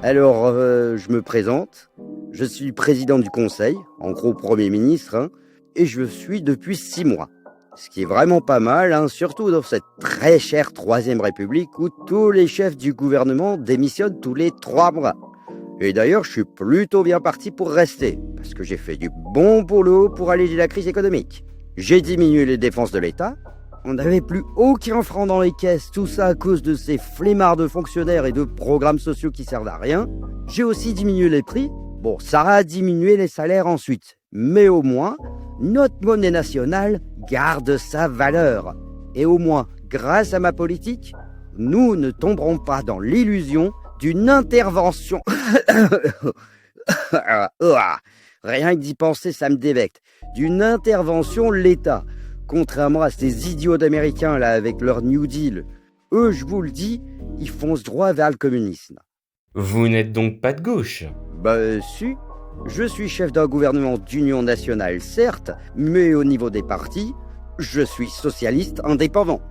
Alors, je me présente. Je suis président du conseil, en gros Premier ministre, hein, et je suis depuis 6 mois. Ce qui est vraiment pas mal, hein, surtout dans cette très chère Troisième République où tous les chefs du gouvernement démissionnent tous les 3 mois. Et d'ailleurs, je suis plutôt bien parti pour rester, parce que j'ai fait du bon boulot pour alléger la crise économique. J'ai diminué les dépenses de l'État. On n'avait plus aucun franc dans les caisses, tout ça à cause de ces flemmards de fonctionnaires et de programmes sociaux qui servent à rien. J'ai aussi diminué les prix. Bon, ça a diminué les salaires ensuite. Mais au moins, notre monnaie nationale garde sa valeur. Et au moins, grâce à ma politique, nous ne tomberons pas dans l'illusion d'une intervention. Rien que d'y penser, ça me débecte. D'une intervention de l'État. Contrairement à ces idiots d'Américains là avec leur New Deal. Eux, je vous le dis, ils foncent droit vers le communisme. Vous n'êtes donc pas de gauche? Si. Je suis chef d'un gouvernement d'union nationale, certes, mais au niveau des partis, je suis socialiste indépendant.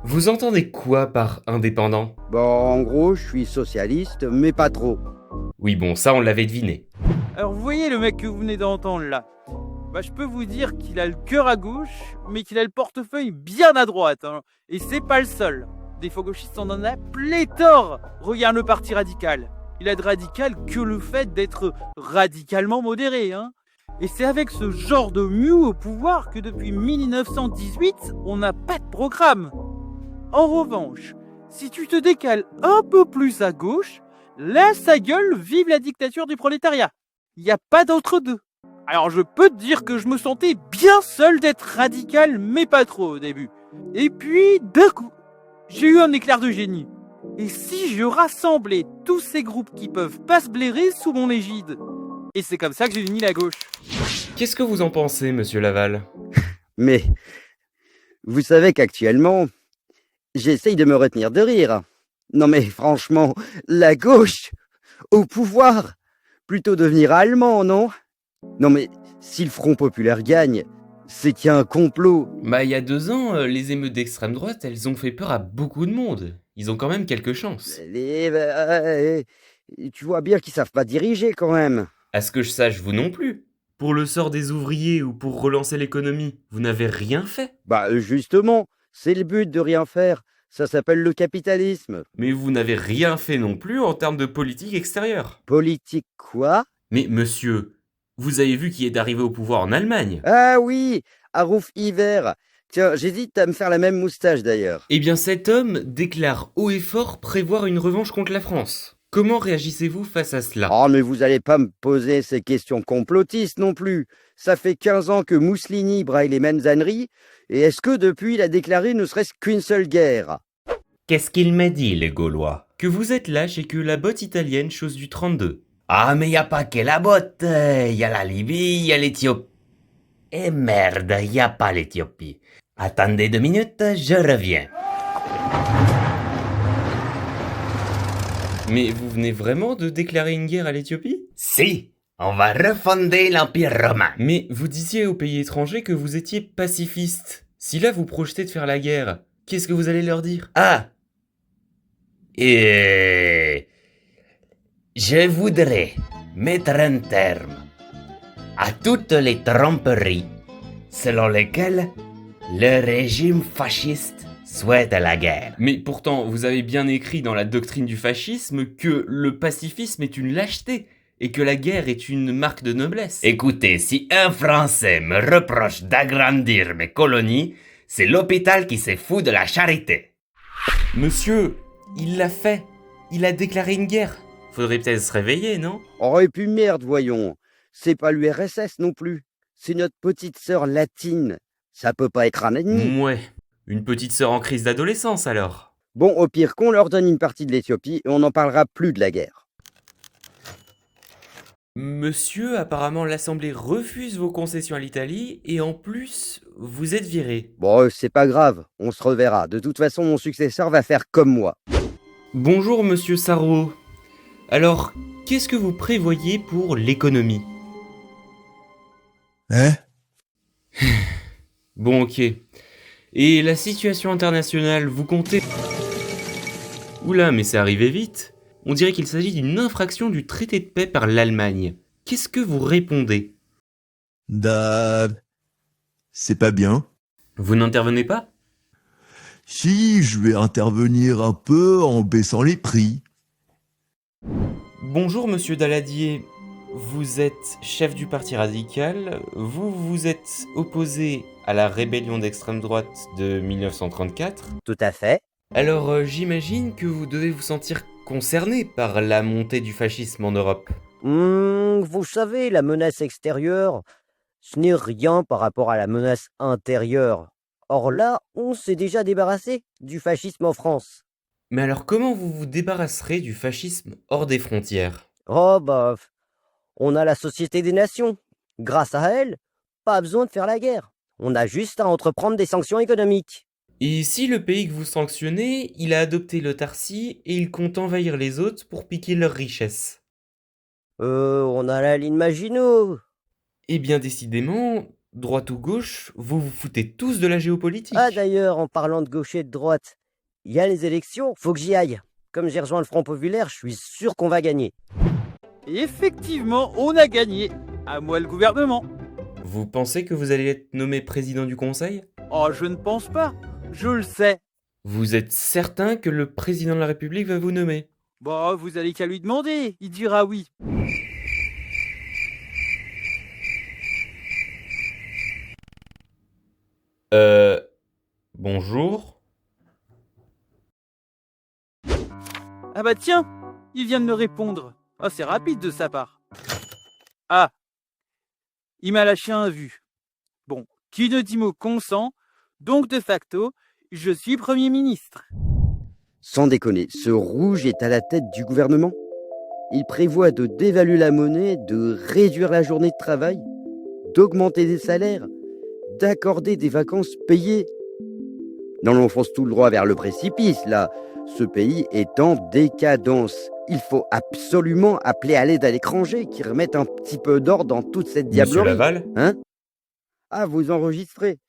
Vous entendez quoi par indépendant? En gros, je suis socialiste, mais pas trop. Oui bon, ça on l'avait deviné. Alors vous voyez le mec que vous venez d'entendre là, je peux vous dire qu'il a le cœur à gauche, mais qu'il a le portefeuille bien à droite, hein. Et c'est pas le seul. Des faux gauchistes, on en a pléthore. Regarde le parti radical. Il a de radical que le fait d'être radicalement modéré, hein. Et c'est avec ce genre de mieux au pouvoir que depuis 1918, on n'a pas de programme. En revanche, si tu te décales un peu plus à gauche, là ça gueule, vive la dictature du prolétariat. Il n'y a pas d'entre-deux. Alors je peux te dire que je me sentais bien seul d'être radical, mais pas trop au début. Et puis, d'un coup, j'ai eu un éclair de génie. Et si je rassemblais tous ces groupes qui peuvent pas se blairer sous mon égide? Et c'est comme ça que j'ai uni la gauche. Qu'est-ce que vous en pensez, monsieur Laval? Mais, vous savez qu'actuellement, j'essaye de me retenir de rire. Non mais franchement, la gauche, au pouvoir, plutôt devenir allemand, non? Non mais, si le Front Populaire gagne, c'est qu'il y a un complot. Il y a 2 ans, les émeutes d'extrême droite, elles ont fait peur à beaucoup de monde. Ils ont quand même quelques chances. Tu vois bien qu'ils savent pas diriger quand même. À ce que je sache, vous non plus. Pour le sort des ouvriers ou pour relancer l'économie, vous n'avez rien fait. Justement, c'est le but de rien faire. Ça s'appelle le capitalisme. Mais vous n'avez rien fait non plus en termes de politique extérieure. Politique quoi? Mais monsieur, vous avez vu qui est arrivé au pouvoir en Allemagne? Ah oui, Aruf Hiver. Tiens, j'hésite à me faire la même moustache d'ailleurs. Eh bien cet homme déclare haut et fort prévoir une revanche contre la France. Comment réagissez-vous face à cela? Oh, mais vous allez pas me poser ces questions complotistes non plus. Ça fait 15 ans que Mussolini braille les mêmes âneries, et est-ce que depuis il a déclaré ne serait-ce qu'une seule guerre? Qu'est-ce qu'il m'a dit, les Gaulois? Que vous êtes lâche et que la botte italienne chose du 32. Ah, mais y a pas que la botte, y a la Libye, y a l'Éthiopie. Et merde, y a pas l'Éthiopie. Attendez 2 minutes, je reviens. Mais vous venez vraiment de déclarer une guerre à l'Éthiopie? Si, on va refonder l'Empire romain. Mais vous disiez aux pays étrangers que vous étiez pacifiste. Si là vous projetez de faire la guerre, qu'est-ce que vous allez leur dire? Ah. Et... je voudrais mettre un terme à toutes les tromperies selon lesquelles le régime fasciste souhaite la guerre. Mais pourtant, vous avez bien écrit dans la doctrine du fascisme que le pacifisme est une lâcheté et que la guerre est une marque de noblesse. Écoutez, si un Français me reproche d'agrandir mes colonies, c'est l'hôpital qui se fout de la charité. Monsieur, il l'a fait. Il a déclaré une guerre. Faudrait peut-être se réveiller, non? Oh, et puis merde, voyons. C'est pas l'URSS non plus. C'est notre petite sœur latine. Ça peut pas être un ennemi. Ouais. Une petite sœur en crise d'adolescence, alors. Bon, au pire qu'on leur donne une partie de l'Éthiopie et on n'en parlera plus de la guerre. Monsieur, apparemment l'Assemblée refuse vos concessions à l'Italie et en plus, vous êtes viré. Bon, c'est pas grave, on se reverra. De toute façon, mon successeur va faire comme moi. Bonjour monsieur Sarro. Alors, qu'est-ce que vous prévoyez pour l'économie? Hein? Bon, ok. Et la situation internationale, vous comptez... Oula, mais c'est arrivé vite. On dirait qu'il s'agit d'une infraction du traité de paix par l'Allemagne. Qu'est-ce que vous répondez? C'est pas bien. Vous n'intervenez pas? Si, je vais intervenir un peu en baissant les prix. Bonjour monsieur Daladier. Vous êtes chef du parti radical. Vous vous êtes opposé à la rébellion d'extrême droite de 1934. Tout à fait. Alors j'imagine que vous devez vous sentir concerné par la montée du fascisme en Europe. Vous savez, la menace extérieure, ce n'est rien par rapport à la menace intérieure. Or là, on s'est déjà débarrassé du fascisme en France. Mais alors comment vous vous débarrasserez du fascisme hors des frontières? Oh bah, on a la Société des Nations. Grâce à elle, pas besoin de faire la guerre. On a juste à entreprendre des sanctions économiques. Et si le pays que vous sanctionnez, il a adopté l'autarcie et il compte envahir les autres pour piquer leurs richesses? On a la ligne Maginot. Eh bien décidément, droite ou gauche, vous vous foutez tous de la géopolitique. Ah d'ailleurs, en parlant de gauche et de droite, il y a les élections, faut que j'y aille. Comme j'ai rejoint le Front Populaire, je suis sûr qu'on va gagner. Et effectivement, on a gagné. À moi le gouvernement. Vous pensez que vous allez être nommé président du conseil? Oh, je ne pense pas. Je le sais. Vous êtes certain que le président de la République va vous nommer? Bon, vous allez qu'à lui demander. Il dira oui. Bonjour? Ah bah tiens, il vient de me répondre. Ah, c'est rapide de sa part. Ah, il m'a lâché un vu. Bon, qui ne dit mot consent, donc de facto, je suis Premier ministre. Sans déconner, ce rouge est à la tête du gouvernement. Il prévoit de dévaluer la monnaie, de réduire la journée de travail, d'augmenter les salaires, d'accorder des vacances payées. Non, on fonce tout le droit vers le précipice, là. Ce pays est en décadence. Il faut absolument appeler à l'aide à l'étranger qui remette un petit peu d'ordre dans toute cette Monsieur diablerie. Laval? Hein? Ah, vous enregistrez?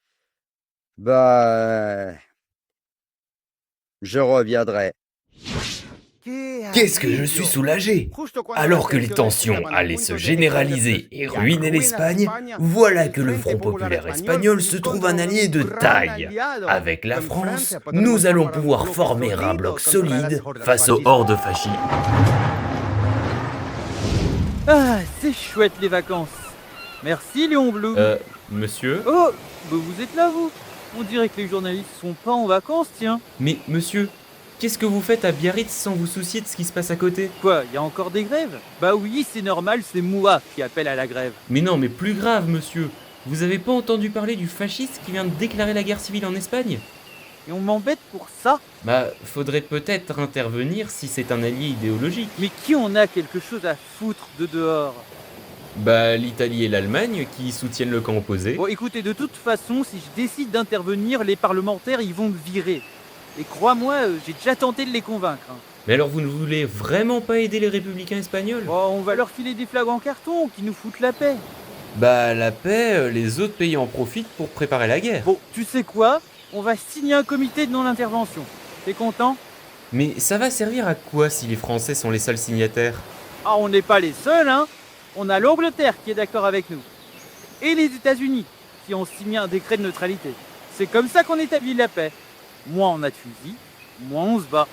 Bah... Je reviendrai. Qu'est-ce que je suis soulagé! Alors que les tensions allaient se généraliser et ruiner l'Espagne, voilà que le Front Populaire espagnol se trouve un allié de taille. Avec la France, nous allons pouvoir former un bloc solide face aux hordes fascistes. Ah, c'est chouette les vacances. Merci Léon Blum. Monsieur? Oh, bah vous êtes là vous. On dirait que les journalistes sont pas en vacances, tiens. Mais monsieur, qu'est-ce que vous faites à Biarritz sans vous soucier de ce qui se passe à côté? Quoi, y a encore des grèves? Bah oui, c'est normal, c'est moi qui appelle à la grève. Mais non, mais plus grave, monsieur. Vous avez pas entendu parler du fasciste qui vient de déclarer la guerre civile en Espagne? Et on m'embête pour ça? Bah, faudrait peut-être intervenir si c'est un allié idéologique. Mais qui en a quelque chose à foutre de dehors? Bah, l'Italie et l'Allemagne qui soutiennent le camp opposé. Bon, écoutez, de toute façon, si je décide d'intervenir, les parlementaires, ils vont me virer. Et crois-moi, j'ai déjà tenté de les convaincre. Hein. Mais alors vous ne voulez vraiment pas aider les républicains espagnols? Bon, on va leur filer des flags en carton qui nous foutent la paix. Bah, la paix, les autres pays en profitent pour préparer la guerre. Bon, tu sais quoi? On va signer un comité de non-intervention. T'es content? Mais ça va servir à quoi si les Français sont les seuls signataires? Ah, on n'est pas les seuls, hein. On a l'Angleterre qui est d'accord avec nous. Et les États-Unis qui ont signé un décret de neutralité. C'est comme ça qu'on établit la paix. Moins on a de fusils, moins on se bat.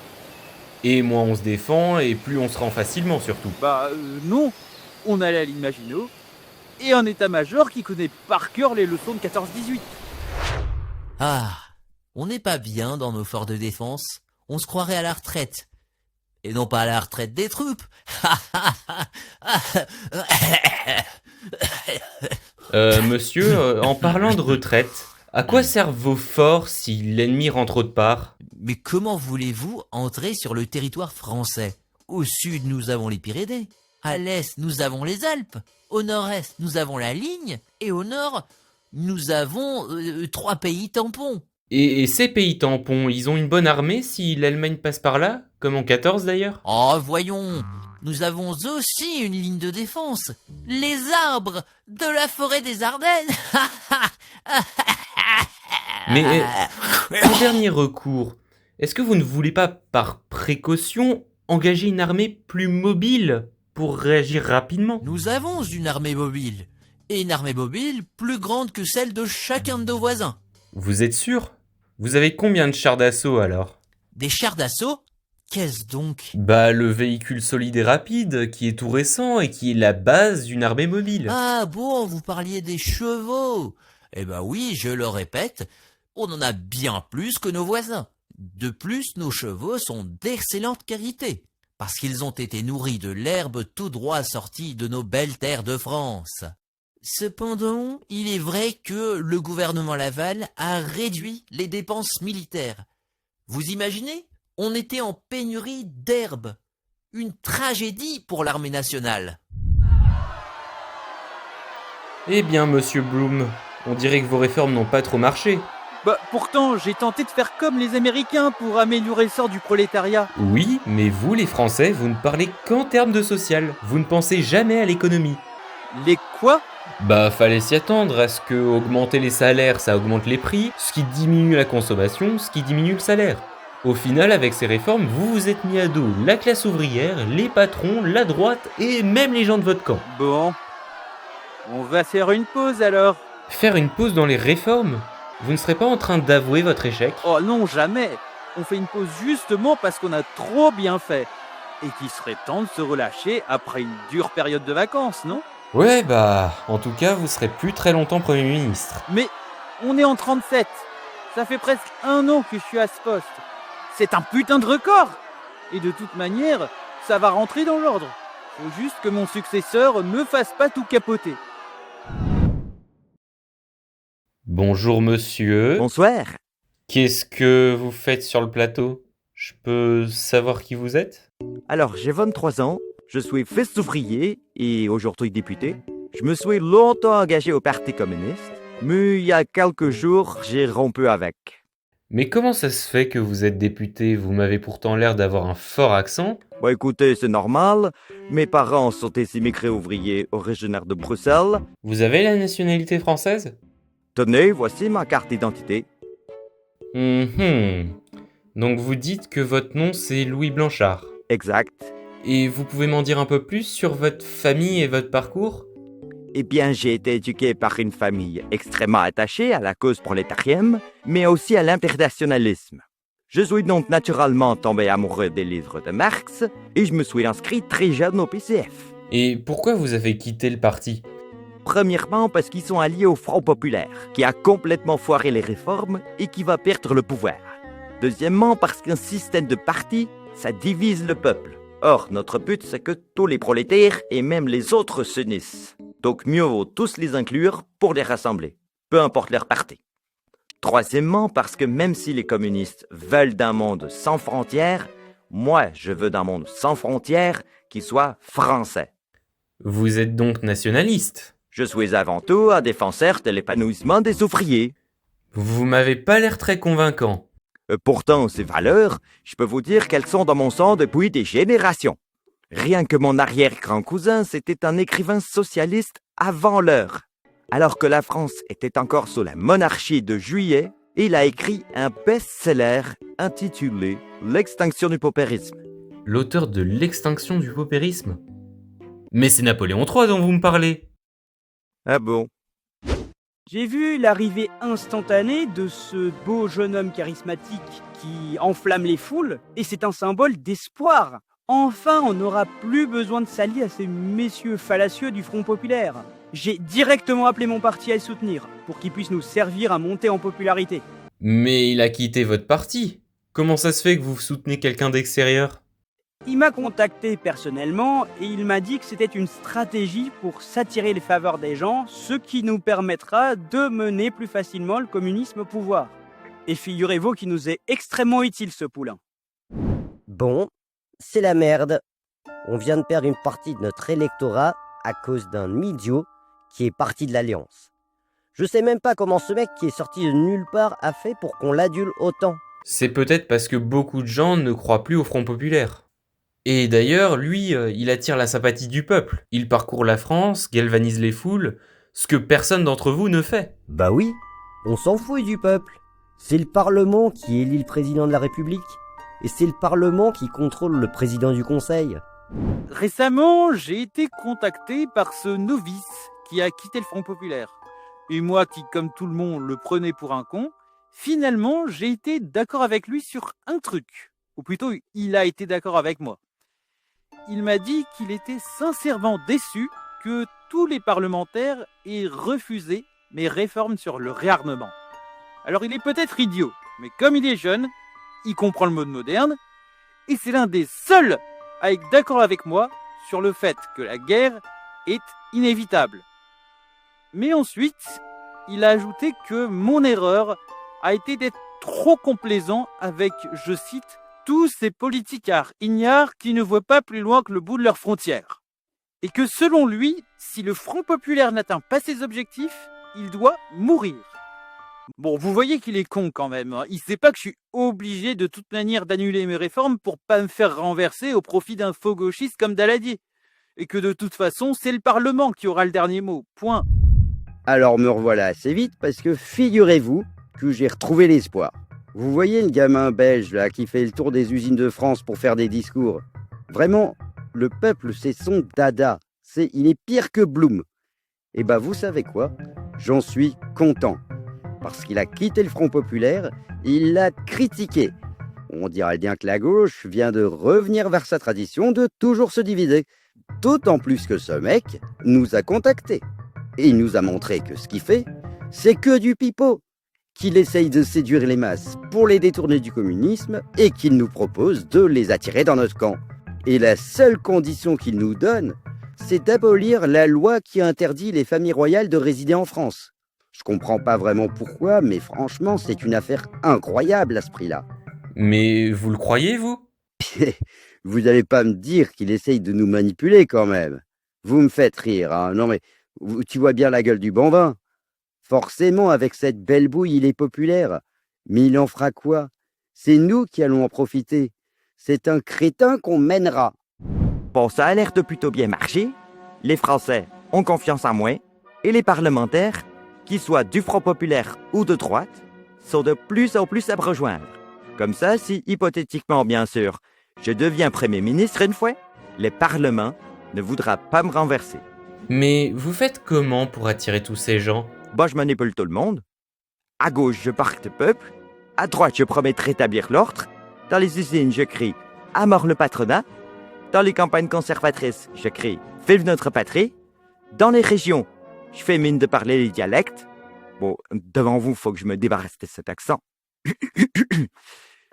Et moins on se défend, et plus on se rend facilement surtout. Bah non, on a la ligne Maginot et un état-major qui connaît par cœur les leçons de 14-18. Ah, on n'est pas bien dans nos forts de défense. On se croirait à la retraite. Et non pas à la retraite des troupes. Monsieur, en parlant de retraite, à quoi servent vos forts si l'ennemi rentre autre part? Mais comment voulez-vous entrer sur le territoire français? Au sud, nous avons les Pyrénées. À l'est, nous avons les Alpes. Au nord-est, nous avons la ligne. Et au nord, nous avons 3 pays tampons. Et ces pays tampons, ils ont une bonne armée si l'Allemagne passe par là? Comme en 14 d'ailleurs? Oh, voyons, nous avons aussi une ligne de défense. Les arbres de la forêt des Ardennes. Mais en dernier recours, est-ce que vous ne voulez pas, par précaution, engager une armée plus mobile pour réagir rapidement? Nous avons une armée mobile. Et une armée mobile plus grande que celle de chacun de nos voisins. Vous êtes sûr? Vous avez combien de chars d'assaut alors? Des chars d'assaut? Qu'est-ce donc? Bah le véhicule solide et rapide, qui est tout récent et qui est la base d'une armée mobile. Ah bon, vous parliez des chevaux. Eh ben oui, je le répète, on en a bien plus que nos voisins. De plus, nos chevaux sont d'excellente qualité, parce qu'ils ont été nourris de l'herbe tout droit sortie de nos belles terres de France. Cependant, il est vrai que le gouvernement Laval a réduit les dépenses militaires. Vous imaginez? On était en pénurie d'herbe. Une tragédie pour l'armée nationale. Eh bien, monsieur Bloom, on dirait que vos réformes n'ont pas trop marché. Bah, pourtant, j'ai tenté de faire comme les Américains pour améliorer le sort du prolétariat. Oui, mais vous, les Français, vous ne parlez qu'en termes de social. Vous ne pensez jamais à l'économie. Les quoi? Bah, fallait s'y attendre à ce que augmenter les salaires, ça augmente les prix, ce qui diminue la consommation, ce qui diminue le salaire. Au final, avec ces réformes, vous vous êtes mis à dos la classe ouvrière, les patrons, la droite et même les gens de votre camp. Bon, on va faire une pause alors. Faire une pause dans les réformes? Vous ne serez pas en train d'avouer votre échec? Oh non, jamais. On fait une pause justement parce qu'on a trop bien fait. Et qu'il serait temps de se relâcher après une dure période de vacances, non? Ouais, bah, en tout cas, vous serez plus très longtemps Premier ministre. Mais on est en 37. Ça fait presque 1 an que je suis à ce poste. C'est un putain de record. Et de toute manière, ça va rentrer dans l'ordre. Faut juste que mon successeur me fasse pas tout capoter. Bonjour monsieur. Bonsoir. Qu'est-ce que vous faites sur le plateau? Je peux savoir qui vous êtes? Alors, j'ai 23 ans, je suis fils d'ouvrier et aujourd'hui député. Je me suis longtemps engagé au Parti communiste, mais il y a quelques jours, j'ai rompu avec. Mais comment ça se fait que vous êtes député? Vous m'avez pourtant l'air d'avoir un fort accent. Bon, écoutez, c'est normal. Mes parents sont des immigrés ouvriers originaires de Bruxelles. Vous avez la nationalité française? Tenez, voici ma carte d'identité. Donc vous dites que votre nom c'est Louis Blanchard. Exact. Et vous pouvez m'en dire un peu plus sur votre famille et votre parcours? Eh bien, j'ai été éduqué par une famille extrêmement attachée à la cause prolétarienne, mais aussi à l'internationalisme. Je suis donc naturellement tombé amoureux des livres de Marx et je me suis inscrit très jeune au PCF. Et pourquoi vous avez quitté le parti? Premièrement, parce qu'ils sont alliés au Front populaire, qui a complètement foiré les réformes et qui va perdre le pouvoir. Deuxièmement, parce qu'un système de parti, ça divise le peuple. Or, notre but, c'est que tous les prolétaires et même les autres s'unissent. Donc mieux vaut tous les inclure pour les rassembler, peu importe leur parti. Troisièmement, parce que même si les communistes veulent d'un monde sans frontières, moi, je veux d'un monde sans frontières qui soit français. Vous êtes donc nationaliste? Je suis avant tout un défenseur de l'épanouissement des ouvriers. Vous m'avez pas l'air très convaincant. Pourtant, ces valeurs, je peux vous dire qu'elles sont dans mon sang depuis des générations. Rien que mon arrière-grand-cousin, c'était un écrivain socialiste avant l'heure. Alors que la France était encore sous la monarchie de Juillet, il a écrit un best-seller intitulé « L'extinction du paupérisme ». L'auteur de L'extinction du paupérisme? Mais c'est Napoléon III dont vous me parlez. Ah bon? J'ai vu l'arrivée instantanée de ce beau jeune homme charismatique qui enflamme les foules, et c'est un symbole d'espoir. Enfin, on n'aura plus besoin de s'allier à ces messieurs fallacieux du Front populaire. J'ai directement appelé mon parti à le soutenir, pour qu'il puisse nous servir à monter en popularité. Mais il a quitté votre parti. Comment ça se fait que vous soutenez quelqu'un d'extérieur? Il m'a contacté personnellement et il m'a dit que c'était une stratégie pour s'attirer les faveurs des gens, ce qui nous permettra de mener plus facilement le communisme au pouvoir. Et figurez-vous qu'il nous est extrêmement utile ce poulain. Bon, c'est la merde. On vient de perdre une partie de notre électorat à cause d'un idiot qui est parti de l'Alliance. Je sais même pas comment ce mec qui est sorti de nulle part a fait pour qu'on l'adule autant. C'est peut-être parce que beaucoup de gens ne croient plus au Front populaire. Et d'ailleurs, lui, il attire la sympathie du peuple. Il parcourt la France, galvanise les foules, ce que personne d'entre vous ne fait. Bah oui, on s'en fout du peuple. C'est le Parlement qui élit le président de la République. Et c'est le Parlement qui contrôle le président du Conseil. Récemment, j'ai été contacté par ce novice qui a quitté le Front populaire. Et moi qui, comme tout le monde, le prenais pour un con, finalement, j'ai été d'accord avec lui sur un truc. Ou plutôt, il a été d'accord avec moi. Il m'a dit qu'il était sincèrement déçu que tous les parlementaires aient refusé mes réformes sur le réarmement. Alors il est peut-être idiot, mais comme il est jeune, il comprend le mode moderne, et c'est l'un des seuls à être d'accord avec moi sur le fait que la guerre est inévitable. Mais ensuite, il a ajouté que mon erreur a été d'être trop complaisant avec, je cite, tous ces politicards ignares qui ne voient pas plus loin que le bout de leurs frontières. Et que selon lui, si le Front populaire n'atteint pas ses objectifs, il doit mourir. Bon, vous voyez qu'il est con quand même. Il sait pas que je suis obligé de toute manière d'annuler mes réformes pour pas me faire renverser au profit d'un faux gauchiste comme Daladier. Et que de toute façon, c'est le Parlement qui aura le dernier mot. Point. Alors me revoilà assez vite parce que figurez-vous que j'ai retrouvé l'espoir. Vous voyez le gamin belge là qui fait le tour des usines de France pour faire des discours. Vraiment, le peuple c'est son dada. Il est pire que Blum. Et bah vous savez quoi ? J'en suis content. Parce qu'il a quitté le Front populaire, il l'a critiqué. On dirait bien que la gauche vient de revenir vers sa tradition de toujours se diviser. D'autant plus que ce mec nous a contactés. Et il nous a montré que ce qu'il fait, c'est que du pipeau. Qu'il essaye de séduire les masses pour les détourner du communisme et qu'il nous propose de les attirer dans notre camp. Et la seule condition qu'il nous donne, c'est d'abolir la loi qui interdit les familles royales de résider en France. Je comprends pas vraiment pourquoi, mais franchement, c'est une affaire incroyable à ce prix-là. Mais vous le croyez, vous ? Vous allez pas me dire qu'il essaye de nous manipuler quand même. Vous me faites rire, hein. Non mais, tu vois bien la gueule du bambin. Forcément, avec cette belle bouille, il est populaire. Mais il en fera quoi ? C'est nous qui allons en profiter. C'est un crétin qu'on mènera. Bon, ça a l'air de plutôt bien marcher. Les Français ont confiance en moi. Et les parlementaires, qu'ils soient du Front populaire ou de droite, sont de plus en plus à me rejoindre. Comme ça, si, hypothétiquement bien sûr, je deviens Premier ministre une fois, le Parlement ne voudra pas me renverser. Mais vous faites comment pour attirer tous ces gens ? Bah, je manipule tout le monde. À gauche, je parle de peuple. À droite, je promets de rétablir l'ordre. Dans les usines, je crie « À mort le patronat ». Dans les campagnes conservatrices, je crie « Vive notre patrie ». Dans les régions, je fais mine de parler les dialectes. Bon, devant vous, faut que je me débarrasse de cet accent.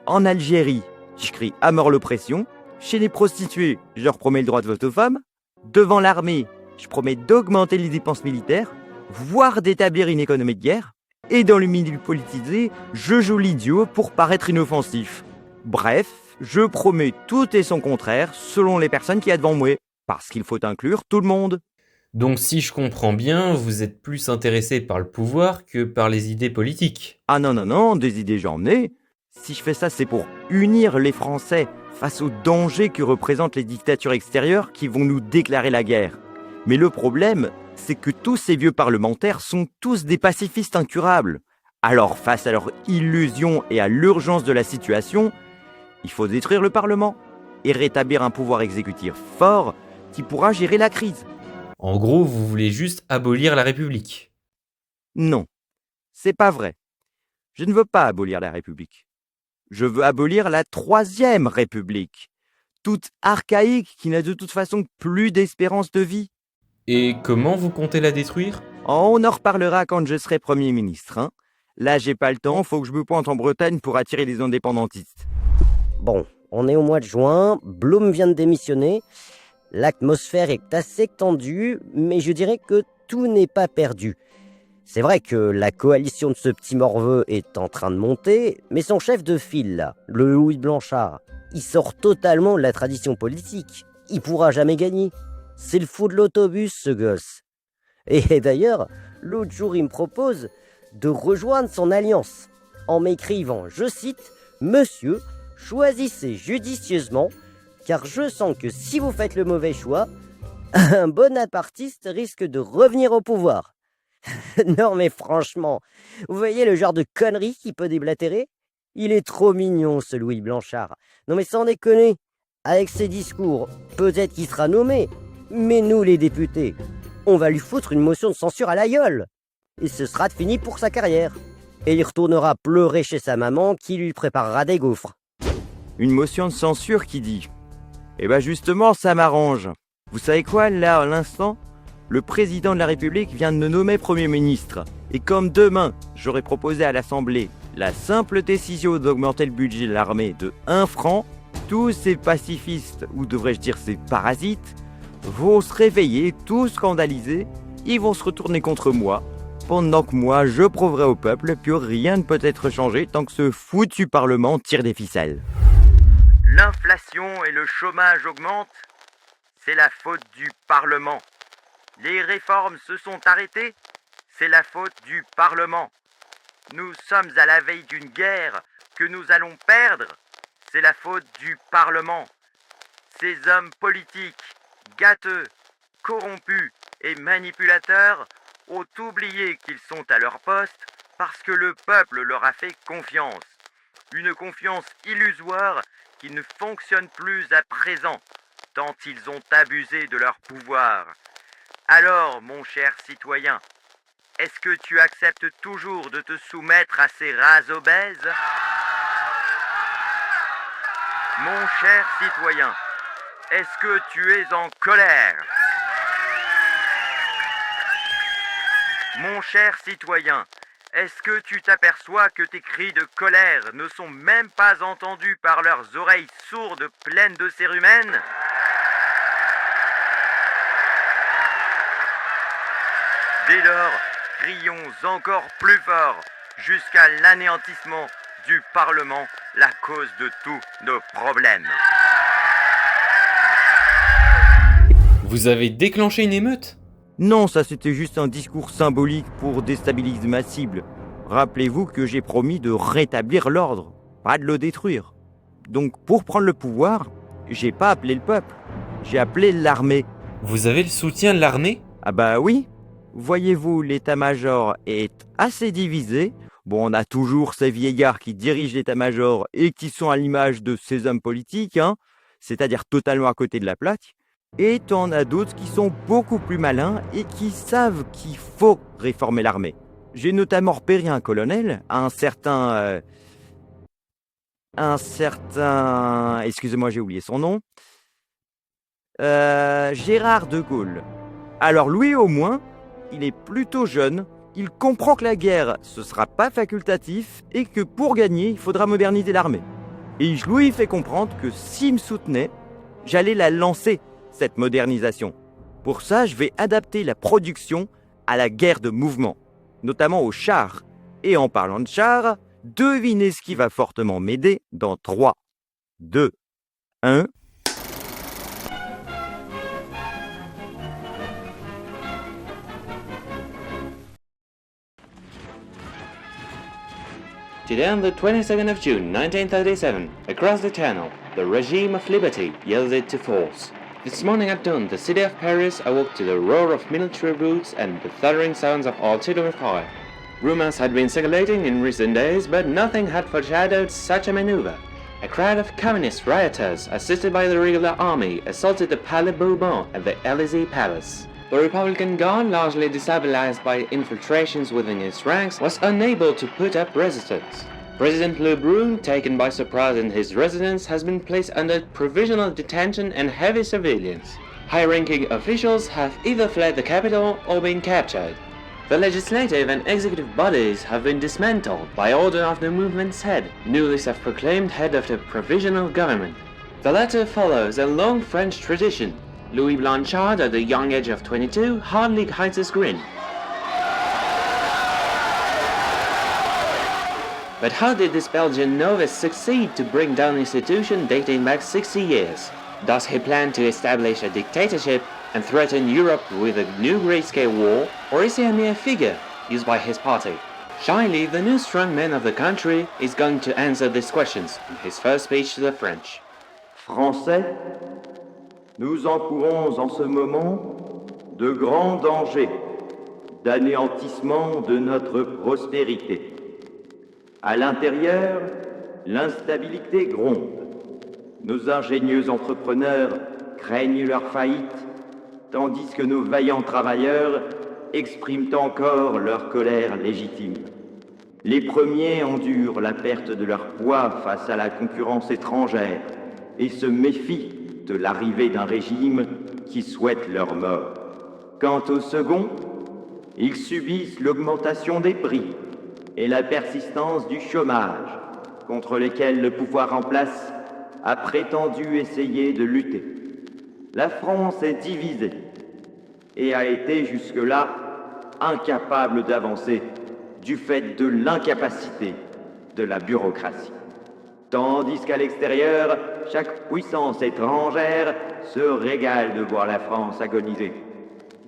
En Algérie, je crie « À mort l'oppression ». Chez les prostituées, je leur promets le droit de vote aux femmes. Devant l'armée, je promets d'augmenter les dépenses militaires, voire d'établir une économie de guerre. Et dans le milieu politisé, je joue l'idiot pour paraître inoffensif. Bref, je promets tout et son contraire selon les personnes qui y a devant moi, parce qu'il faut inclure tout le monde. Donc si je comprends bien, vous êtes plus intéressé par le pouvoir que par les idées politiques. Ah non, des idées j'en ai. Si je fais ça, c'est pour unir les Français face aux dangers que représentent les dictatures extérieures qui vont nous déclarer la guerre. Mais le problème, c'est que tous ces vieux parlementaires sont tous des pacifistes incurables. Alors, face à leur illusion et à l'urgence de la situation, il faut détruire le Parlement et rétablir un pouvoir exécutif fort qui pourra gérer la crise. En gros, vous voulez juste abolir la République. Non, c'est pas vrai. Je ne veux pas abolir la République. Je veux abolir la Troisième République, toute archaïque qui n'a de toute façon plus d'espérance de vie. Et comment vous comptez la détruire ? On en reparlera quand je serai Premier ministre, hein. Là, j'ai pas le temps, faut que je me pointe en Bretagne pour attirer les indépendantistes. Bon, on est au mois de juin, Blum vient de démissionner. L'atmosphère est assez tendue, mais je dirais que tout n'est pas perdu. C'est vrai que la coalition de ce petit morveux est en train de monter, mais son chef de file, là, le Louis Blanchard, il sort totalement de la tradition politique. Il pourra jamais gagner. C'est le fou de l'autobus, ce gosse. Et d'ailleurs, l'autre jour, il me propose de rejoindre son alliance, en m'écrivant, je cite, « Monsieur, choisissez judicieusement, car je sens que si vous faites le mauvais choix, un bonapartiste risque de revenir au pouvoir. Non mais franchement, vous voyez le genre de conneries qu'il peut déblatérer? Il est trop mignon ce Louis Blanchard. Non mais sans déconner, avec ses discours, peut-être qu'il sera nommé, mais nous les députés, on va lui foutre une motion de censure à la gueule. Et ce sera fini pour sa carrière. Et il retournera pleurer chez sa maman qui lui préparera des gaufres. Une motion de censure qui dit « Eh ben justement, ça m'arrange. Vous savez quoi, là, à l'instant, le président de la République vient de me nommer Premier ministre. Et comme demain, j'aurais proposé à l'Assemblée la simple décision d'augmenter le budget de l'armée de 1 franc, tous ces pacifistes, ou devrais-je dire ces parasites, vont se réveiller, tous scandalisés, ils vont se retourner contre moi, pendant que moi, je prouverai au peuple que rien ne peut être changé tant que ce foutu Parlement tire des ficelles. L'inflation et le chômage augmentent, c'est la faute du Parlement. Les réformes se sont arrêtées, c'est la faute du Parlement. Nous sommes à la veille d'une guerre que nous allons perdre, c'est la faute du Parlement. Ces hommes politiques, gâteux, corrompus et manipulateurs ont oublié qu'ils sont à leur poste parce que le peuple leur a fait confiance. Une confiance illusoire qui ne fonctionne plus à présent, tant ils ont abusé de leur pouvoir. Alors, mon cher citoyen, est-ce que tu acceptes toujours de te soumettre à ces rats obèses ? Mon cher citoyen, est-ce que tu es en colère ? Mon cher citoyen, est-ce que tu t'aperçois que tes cris de colère ne sont même pas entendus par leurs oreilles sourdes pleines de cérumen ? Dès lors, crions encore plus fort jusqu'à l'anéantissement du Parlement, la cause de tous nos problèmes. Vous avez déclenché une émeute ? Non, ça c'était juste un discours symbolique pour déstabiliser ma cible. Rappelez-vous que j'ai promis de rétablir l'ordre, pas de le détruire. Donc pour prendre le pouvoir, j'ai pas appelé le peuple, j'ai appelé l'armée. Vous avez le soutien de l'armée ? Ah bah oui. Voyez-vous, l'état-major est assez divisé. Bon, on a toujours ces vieillards qui dirigent l'état-major et qui sont à l'image de ces hommes politiques, c'est-à-dire totalement à côté de la plaque. Et t'en as d'autres qui sont beaucoup plus malins et qui savent qu'il faut réformer l'armée. J'ai notamment repéré un colonel, un certain... Excusez-moi, j'ai oublié son nom. Gérard de Gaulle. Alors lui, au moins, il est plutôt jeune, il comprend que la guerre, ce sera pas facultatif et que pour gagner, il faudra moderniser l'armée. Et je lui fais comprendre que s'il me soutenait, j'allais la lancer, cette modernisation. Pour ça, je vais adapter la production à la guerre de mouvement, notamment aux chars. Et en parlant de chars, devinez ce qui va fortement m'aider dans 3, 2, 1... Today on the 22nd of June 1937, across the Channel, the regime of liberty yielded to force. This morning at dawn, the city of Paris awoke to the roar of military boots and the thundering sounds of artillery fire. Rumors had been circulating in recent days, but nothing had foreshadowed such a maneuver. A crowd of communist rioters, assisted by the regular army, assaulted the Palais Bourbon at the Élysée Palace. The Republican Guard, largely destabilized by infiltrations within its ranks, was unable to put up resistance. President Lebrun, taken by surprise in his residence, has been placed under provisional detention and heavy surveillance. High-ranking officials have either fled the capital or been captured. The legislative and executive bodies have been dismantled by order of the movement's head, newly self-proclaimed head of the provisional government. The latter follows a long French tradition. Louis Blanchard, at the young age of 22, hardly hides his grin. But how did this Belgian novice succeed to bring down an institution dating back 60 years? Does he plan to establish a dictatorship and threaten Europe with a new great-scale war, or is he a mere figure used by his party? Shiley, the new strongman of the country, is going to answer these questions in his first speech to the French. Français, nous encourons en ce moment de grands dangers d'anéantissement de notre prospérité. À l'intérieur, l'instabilité gronde. Nos ingénieux entrepreneurs craignent leur faillite, tandis que nos vaillants travailleurs expriment encore leur colère légitime. Les premiers endurent la perte de leur poids face à la concurrence étrangère et se méfient de l'arrivée d'un régime qui souhaite leur mort. Quant aux seconds, ils subissent l'augmentation des prix et la persistance du chômage, contre lesquels le pouvoir en place a prétendu essayer de lutter. La France est divisée et a été jusque-là incapable d'avancer du fait de l'incapacité de la bureaucratie. Tandis qu'à l'extérieur, chaque puissance étrangère se régale de voir la France agoniser.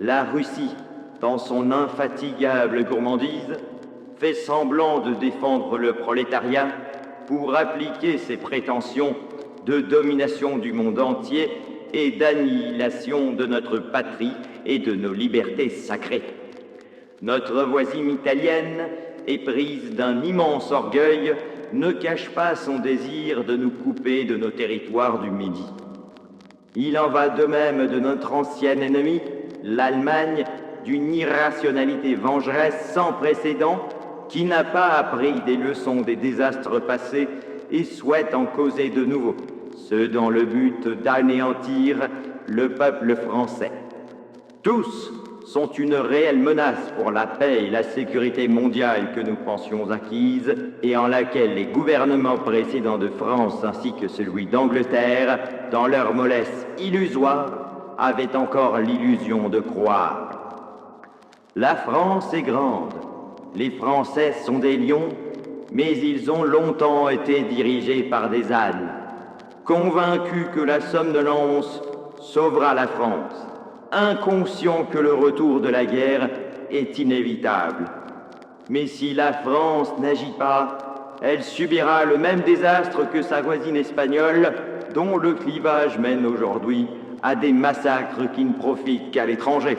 La Russie, dans son infatigable gourmandise, fait semblant de défendre le prolétariat pour appliquer ses prétentions de domination du monde entier et d'annihilation de notre patrie et de nos libertés sacrées. Notre voisine italienne, éprise d'un immense orgueil, ne cache pas son désir de nous couper de nos territoires du Midi. Il en va de même de notre ancien ennemi, l'Allemagne, d'une irrationalité vengeresse sans précédent, qui n'a pas appris des leçons des désastres passés et souhaite en causer de nouveaux, ce dans le but d'anéantir le peuple français. Tous sont une réelle menace pour la paix et la sécurité mondiale que nous pensions acquises et en laquelle les gouvernements précédents de France ainsi que celui d'Angleterre, dans leur mollesse illusoire, avaient encore l'illusion de croire. La France est grande, les Français sont des lions, mais ils ont longtemps été dirigés par des ânes, convaincus que la somnolence sauvera la France, inconscients que le retour de la guerre est inévitable. Mais si la France n'agit pas, elle subira le même désastre que sa voisine espagnole, dont le clivage mène aujourd'hui à des massacres qui ne profitent qu'à l'étranger.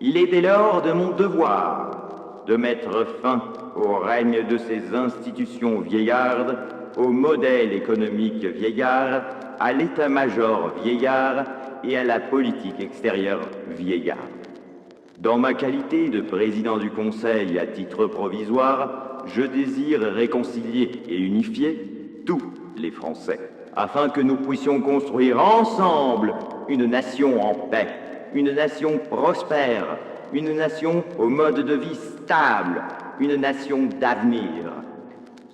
Il est dès lors de mon devoir de mettre fin au règne de ces institutions vieillardes, au modèle économique vieillard, à l'état-major vieillard et à la politique extérieure vieillard. Dans ma qualité de président du Conseil à titre provisoire, je désire réconcilier et unifier tous les Français, afin que nous puissions construire ensemble une nation en paix, une nation prospère, une nation au mode de vie stable, une nation d'avenir.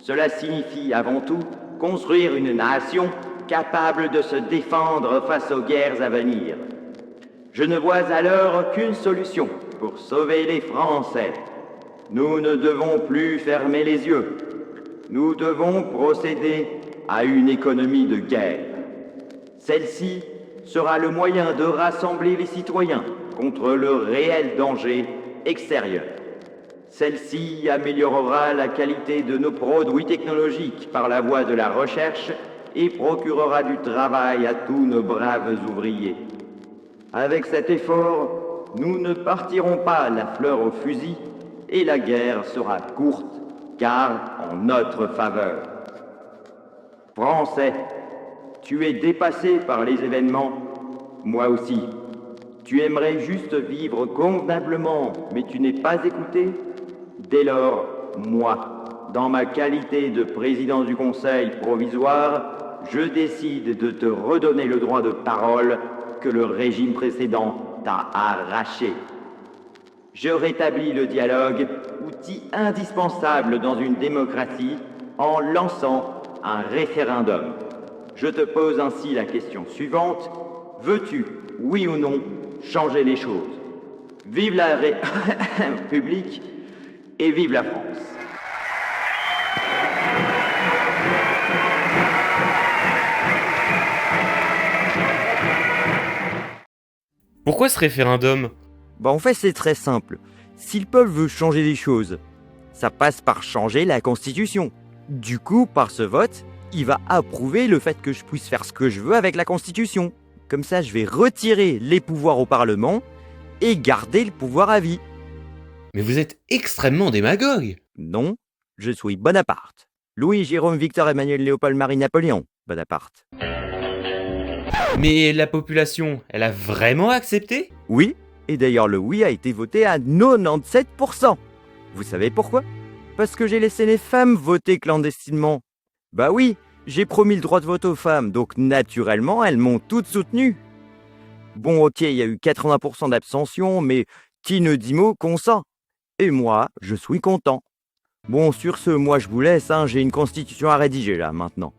Cela signifie avant tout construire une nation capable de se défendre face aux guerres à venir. Je ne vois alors qu'une solution pour sauver les Français. Nous ne devons plus fermer les yeux. Nous devons procéder à une économie de guerre. Celle-ci sera le moyen de rassembler les citoyens contre le réel danger extérieur. Celle-ci améliorera la qualité de nos produits technologiques par la voie de la recherche et procurera du travail à tous nos braves ouvriers. Avec cet effort, nous ne partirons pas la fleur au fusil et la guerre sera courte, car en notre faveur. Français, tu es dépassé par les événements, moi aussi. Tu aimerais juste vivre convenablement, mais tu n'es pas écouté. Dès lors, moi, dans ma qualité de président du Conseil provisoire, je décide de te redonner le droit de parole que le régime précédent t'a arraché. Je rétablis le dialogue, outil indispensable dans une démocratie, en lançant un référendum. Je te pose ainsi la question suivante. Veux-tu, oui ou non, changer les choses? Vive la République et vive la France. Pourquoi ce référendum ? En fait, c'est très simple. Si le peuple veut changer les choses, ça passe par changer la Constitution. Du coup, par ce vote, il va approuver le fait que je puisse faire ce que je veux avec la Constitution. Comme ça, je vais retirer les pouvoirs au Parlement et garder le pouvoir à vie. Mais vous êtes extrêmement démagogue. Non, je suis Bonaparte. Louis, Jérôme, Victor, Emmanuel, Léopold, Marie, Napoléon. Bonaparte. Mais la population, elle a vraiment accepté? Oui, et d'ailleurs le oui a été voté à 97%. Vous savez pourquoi? Parce que j'ai laissé les femmes voter clandestinement. Bah oui, j'ai promis le droit de vote aux femmes, donc naturellement elles m'ont toutes soutenu. Bon ok, il y a eu 80% d'abstention, mais qui ne dit mot consent. Et moi, je suis content. Bon, sur ce, moi je vous laisse, j'ai une constitution à rédiger là maintenant.